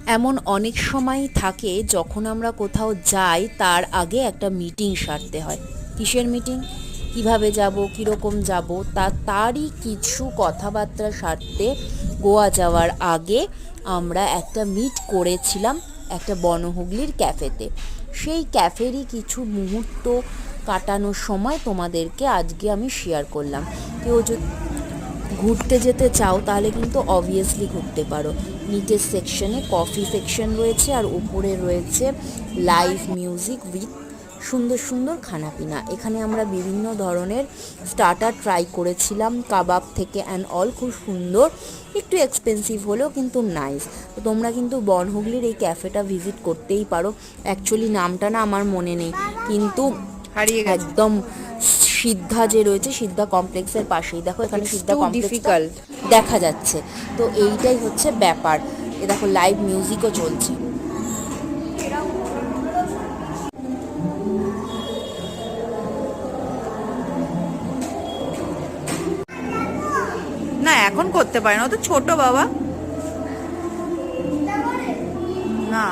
এমন অনেক সময় থাকে যখন আমরা কোথাও যাই তার আগে একটা মিটিং সারতে হয়। কিসের মিটিং? কিভাবে যাব, কীরকম যাব, তারই কিছু কথাবার্তা সারতে গোয়া যাওয়ার আগে আমরা একটা মিট করেছিলাম একটা বনহুগলির ক্যাফেতে। সেই ক্যাফেরই কিছু মুহূর্ত কাটানোর সময় তোমাদেরকে আজকে আমি শেয়ার করলাম। কেউ যদি ঘুরতে যেতে চাও তাহলে কিন্তু অবভিয়াসলি ঘুরতে পারো। নিচের সেকশনে কফি সেকশন রয়েছে আর উপরে রয়েছে লাইভ মিউজিক উইথ সুন্দর সুন্দর খানাপিনা। এখানে আমরা বিভিন্ন ধরনের স্টার্টার ট্রাই করেছিলাম, কাবাব থেকে অ্যান্ড অল, খুব সুন্দর, একটু এক্সপেন্সিভ হলেও কিন্তু নাইস। তো তোমরা কিন্তু বনহুগলির এই ক্যাফেটা ভিজিট করতেই পারো। অ্যাকচুয়ালি নামটা না আমার মনে নেই, কিন্তু হারিয়ে গেছে। একদম সিদ্ধা যে রয়েছে, সিদ্ধা কমপ্লেক্সের পাশেই, দেখো এখানে সিদ্ধা কমপ্লেক্সটা ডিফিকাল্ট। দেখা যাচ্ছে। তো এইটাই হচ্ছে ব্যাপার। এ দেখো লাইভ মিউজিকও চলছে। না এখন করতে পারে না, ও তো ছোট বাবা। না